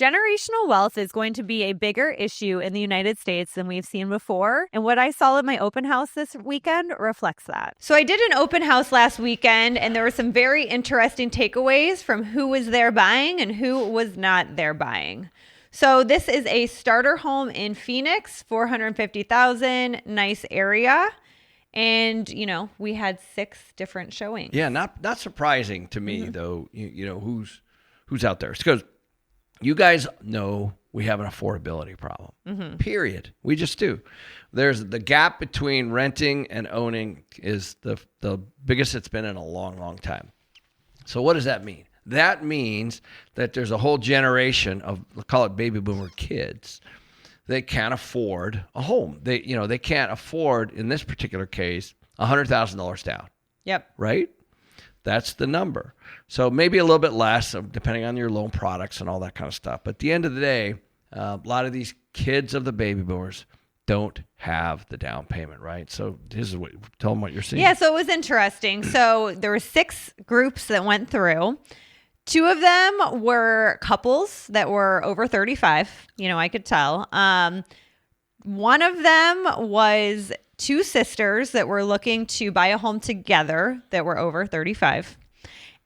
Generational wealth is going to be a bigger issue in the United States than we've seen before. And what I saw at my open house this weekend reflects that. So I did an open house last weekend, and there were some very interesting takeaways from who was there buying and who was not there buying. So this is a starter home in Phoenix, $450,000, nice area. And, you know, we had 6 different showings. Yeah, not surprising to me, though, you know, who's out there. It's because you guys know we have an affordability problem, period. We just do. There's the gap between renting and owning is the biggest it's been in a long, long time. So what does that mean? That means that there's a whole generation of, we'll call it baby boomer kids, they can't afford a home. They can't afford, in this particular case, $100,000 down. Yep. Right? That's the number. So maybe a little bit less, depending on your loan products and all that kind of stuff. But at the end of the day, a lot of these kids of the baby boomers don't have the down payment, right? So this is tell them what you're seeing. Yeah, so it was interesting. So there were 6 groups that went through. 2 of them were couples that were over 35. You know, I could tell. One of them was 2 sisters that were looking to buy a home together that were over 35.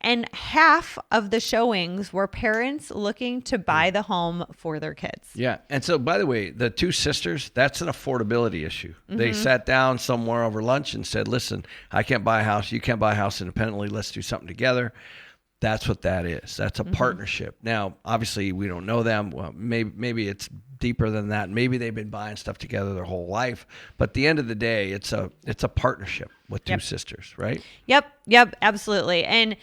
And half of the showings were parents looking to buy the home for their kids. Yeah. And so, by the way, the 2 sisters, that's an affordability issue. They sat down somewhere over lunch and said, listen, I can't buy a house. You can't buy a house independently. Let's do something together. That's what that is. That's a partnership. Now, obviously, we don't know them. Well, maybe it's deeper than that. Maybe they've been buying stuff together their whole life. But at the end of the day, it's a partnership with 2 sisters, right? Yep, absolutely. And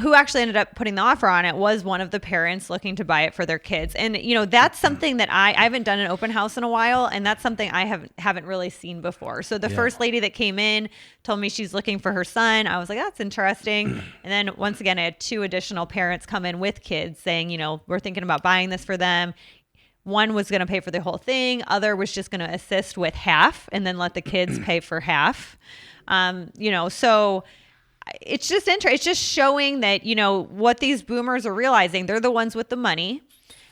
who actually ended up putting the offer on it was one of the parents looking to buy it for their kids. And, you know, that's something that I haven't done an open house in a while, and that's something I haven't really seen before. So the first lady that came in told me she's looking for her son. I was like, that's interesting. And then once again, I had 2 additional parents come in with kids saying, you know, we're thinking about buying this for them. One was going to pay for the whole thing. Other was just going to assist with half and then let the kids pay for half. You know, so it's just interesting. It's just showing that, you know, what these boomers are realizing. They're the ones with the money,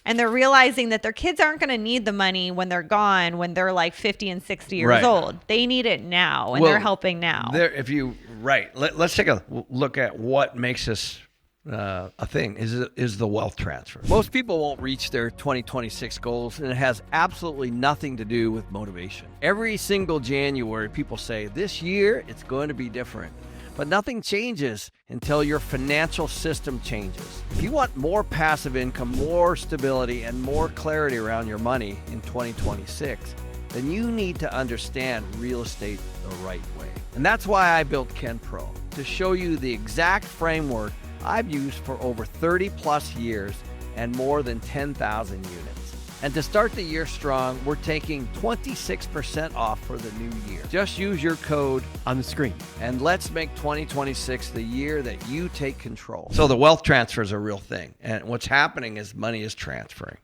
and they're realizing that their kids aren't going to need the money when they're gone, when they're like 50 and 60 years old. They need it now, and they're helping now. Let's take a look at what makes this a thing is the wealth transfer. Most people won't reach their 2026 goals, and it has absolutely nothing to do with motivation. Every single January, people say, this year, it's going to be different. But nothing changes until your financial system changes. If you want more passive income, more stability, and more clarity around your money in 2026, then you need to understand real estate the right way. And that's why I built Ken Pro, to show you the exact framework I've used for over 30 plus years and more than 10,000 units. And to start the year strong, we're taking 26% off for the new year. Just use your code on the screen. And let's make 2026 the year that you take control. So the wealth transfer is a real thing. And what's happening is money is transferring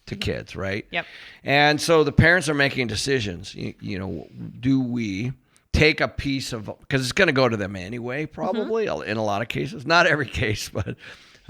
to kids, right? Yep. And so the parents are making decisions. You know, do we take a piece of, because it's going to go to them anyway, probably in a lot of cases. Not every case, but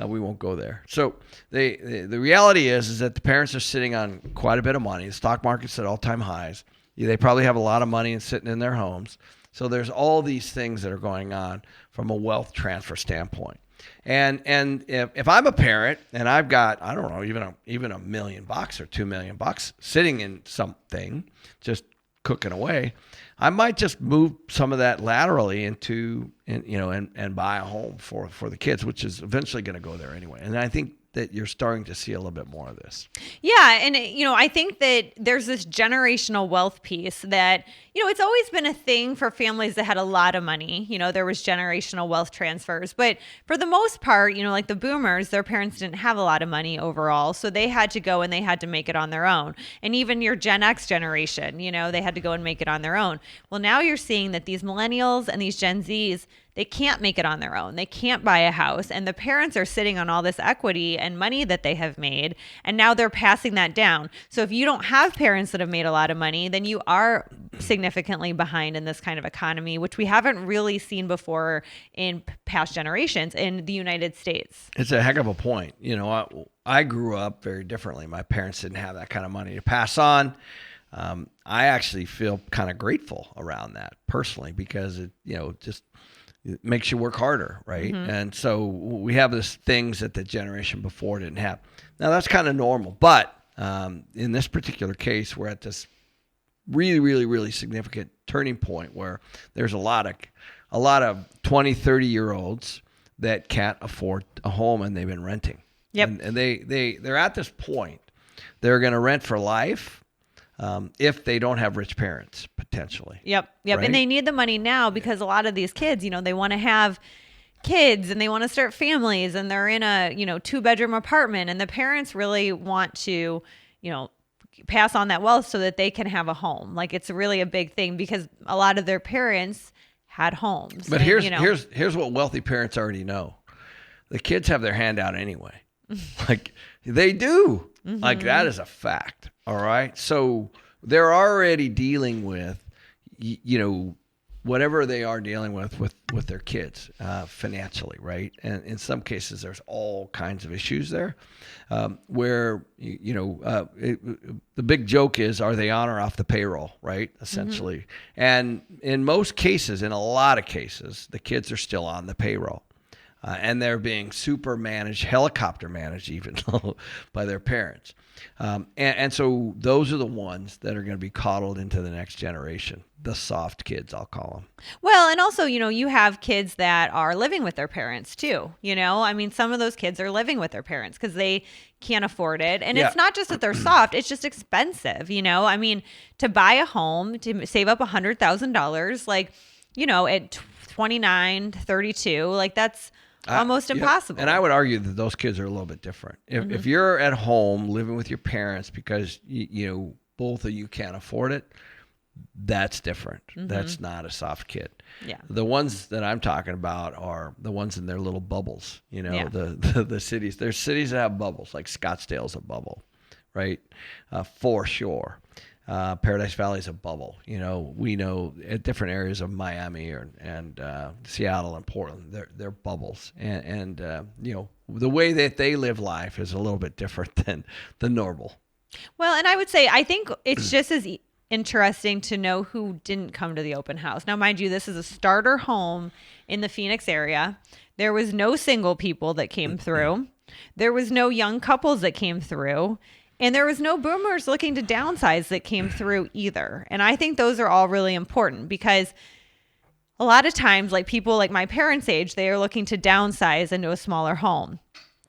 we won't go there. So the reality is that the parents are sitting on quite a bit of money. The stock market's at all-time highs. They probably have a lot of money sitting in their homes. So there's all these things that are going on from a wealth transfer standpoint. And if I'm a parent and I've got, I don't know, even $1 million or $2 million sitting in something, just cooking away, I might just move some of that laterally into, and buy a home for the kids, which is eventually going to go there anyway. And I think that you're starting to see a little bit more of this. Yeah. And, I think that there's this generational wealth piece that, it's always been a thing for families that had a lot of money. There was generational wealth transfers. But for the most part, like the boomers, their parents didn't have a lot of money overall. So they had to go and they had to make it on their own. And even your Gen X generation, they had to go and make it on their own. Well, now you're seeing that these millennials and these Gen Zs, they can't make it on their own. They can't buy a house. And the parents are sitting on all this equity and money that they have made. And now they're passing that down. So if you don't have parents that have made a lot of money, then you are significantly behind in this kind of economy, which we haven't really seen before in past generations in the United States. It's a heck of a point. I grew up very differently. My parents didn't have that kind of money to pass on. I actually feel kind of grateful around that personally, because it makes you work harder, right? Mm-hmm. And so we have these things that the generation before didn't have. Now that's kind of normal, but in this particular case, we're at this really, really, really significant turning point where there's a lot of 20, 30-year-olds that can't afford a home and they've been renting. Yep. And they're at this point. They're going to rent for life. If they don't have rich parents, potentially. Yep. Right? And they need the money now because a lot of these kids, they want to have kids and they want to start families, and they're in a, 2-bedroom apartment, and the parents really want to, pass on that wealth so that they can have a home. Like, it's really a big thing because a lot of their parents had homes. But here's what wealthy parents already know. The kids have their hand out anyway. Like, they do. Mm-hmm. Like, that is a fact. All right. So they're already dealing with, whatever they are dealing with their kids financially. Right. And in some cases, there's all kinds of issues there where, the big joke is, are they on or off the payroll? Right. Essentially. Mm-hmm. And in most cases, in a lot of cases, the kids are still on the payroll. And they're being super managed, helicopter managed even by their parents. And so those are the ones that are going to be coddled into the next generation, the soft kids, I'll call them. Well, and also, you have kids that are living with their parents too. Some of those kids are living with their parents because they can't afford it. And It's not just that they're soft, it's just expensive. To buy a home, to save up $100,000, like, at 29, 32, like that's almost impossible. And I would argue that those kids are a little bit different. If you're at home living with your parents because both of you can't afford it, that's different. Mm-hmm. That's not a soft kid. Yeah. The ones that I'm talking about are the ones in their little bubbles. The cities. There's cities that have bubbles, like Scottsdale's a bubble, right? For sure. Paradise Valley's a bubble. We know at different areas of Miami and Seattle and Portland, they're bubbles. And the way that they live life is a little bit different than the normal. Well, and I would say, I think it's just as interesting to know who didn't come to the open house. Now, mind you, this is a starter home in the Phoenix area. There was no single people that came through. There was no young couples that came through. And there was no boomers looking to downsize that came through either. And I think those are all really important because a lot of times, like people like my parents' age, they are looking to downsize into a smaller home.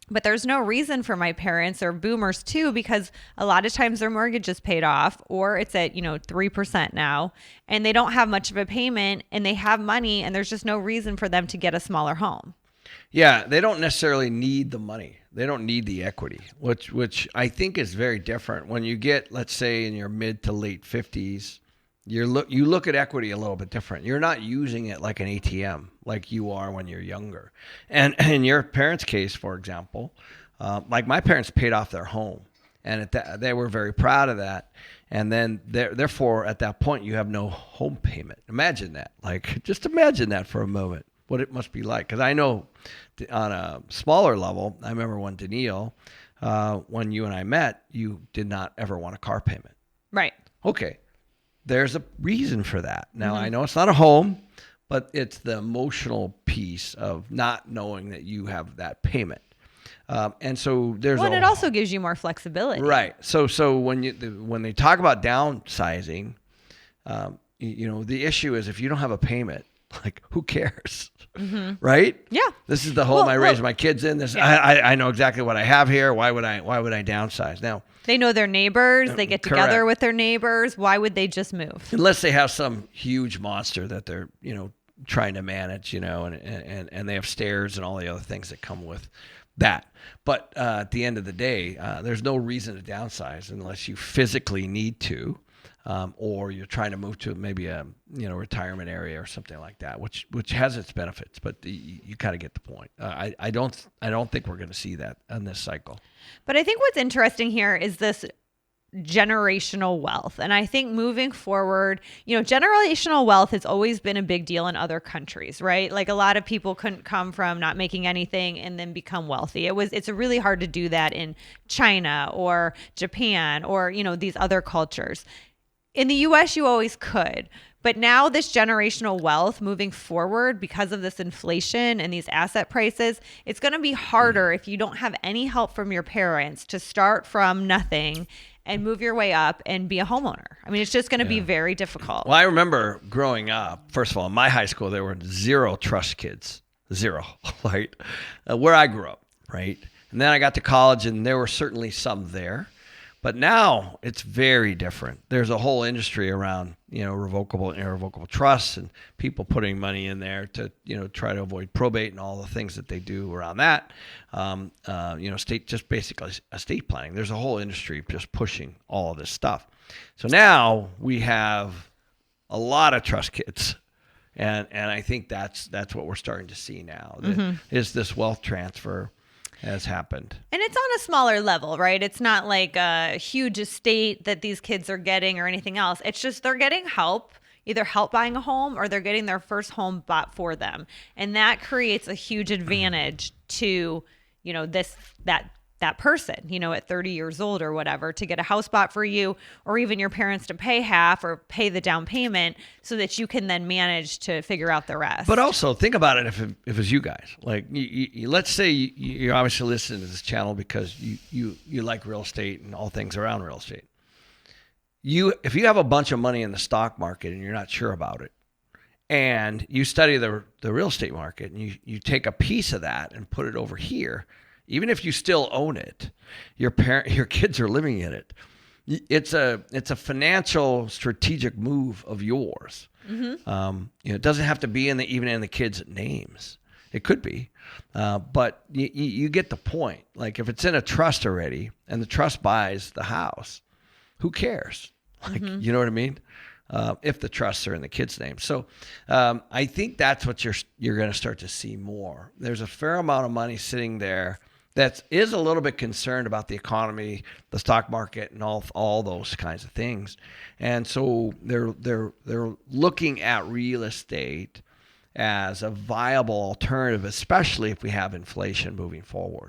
But there's no reason for my parents or boomers too, because a lot of times their mortgage is paid off or it's at, 3% now, and they don't have much of a payment and they have money, and there's just no reason for them to get a smaller home. Yeah, they don't necessarily need the money. They don't need the equity, which I think is very different. When you get, let's say, in your mid to late 50s, you look at equity a little bit different. You're not using it like an ATM like you are when you're younger. And in your parents' case, for example, like my parents paid off their home, and they were very proud of that. And then therefore, at that point, you have no home payment. Imagine that. Like, just imagine that for a moment, what it must be like. Because I know on a smaller level, I remember when Danille, when you and I met, you did not ever want a car payment. Right. Okay. There's a reason for that. Now, I know it's not a home, but it's the emotional piece of not knowing that you have that payment. And so there's it also gives you more flexibility. Right. So when they talk about downsizing, the issue is if you don't have a payment, like, who cares? Mm-hmm. Right? Yeah. This is the home I raised my kids in. This I know exactly what I have here. Why would I downsize? Now, they know their neighbors. They get together with their neighbors. Why would they just move? Unless they have some huge monster that they're, trying to manage, and they have stairs and all the other things that come with that. But at the end of the day, there's no reason to downsize unless you physically need to. or you're trying to move to maybe a retirement area or something like that, which has its benefits, but you kind of get the point. I don't think we're going to see that in this cycle. But I think what's interesting here is this generational wealth. And I think moving forward, generational wealth has always been a big deal in other countries, right? Like a lot of people couldn't come from not making anything and then become wealthy. It's really hard to do that in China or Japan or, these other cultures. In the US, you always could. But now this generational wealth moving forward because of this inflation and these asset prices, it's going to be harder if you don't have any help from your parents to start from nothing and move your way up and be a homeowner. I mean, it's just going to be very difficult. Well, I remember growing up, first of all, in my high school, there were 0 trust kids, 0, right? Where I grew up, right? And then I got to college and there were certainly some there. But now it's very different. There's a whole industry around, revocable and irrevocable trusts and people putting money in there to, try to avoid probate and all the things that they do around that. Basically estate planning. There's a whole industry just pushing all of this stuff. So now we have a lot of trust kids. And I think that's what we're starting to see now, is this wealth transfer has happened. And it's on a smaller level, right? It's not like a huge estate that these kids are getting or anything else. It's just they're getting help, either help buying a home or they're getting their first home bought for them. And that creates a huge advantage to, that person, at 30 years old or whatever, to get a house bought for you, or even your parents to pay half or pay the down payment so that you can then manage to figure out the rest. But also think about it if it's you guys. Like, let's say you're obviously listening to this channel because you like real estate and all things around real estate. If you have a bunch of money in the stock market and you're not sure about it, and you study the real estate market and you take a piece of that and put it over here, even if you still own it, your kids are living in it. It's a financial strategic move of yours. Mm-hmm. It doesn't have to be even in the kids' names. It could be, but you get the point. Like if it's in a trust already and the trust buys the house, who cares? Like, you know what I mean? If the trusts are in the kids' name. So I think that's what you're going to start to see more. There's a fair amount of money sitting there that is a little bit concerned about the economy, the stock market, and all those kinds of things. And so they're looking at real estate as a viable alternative, especially if we have inflation moving forward.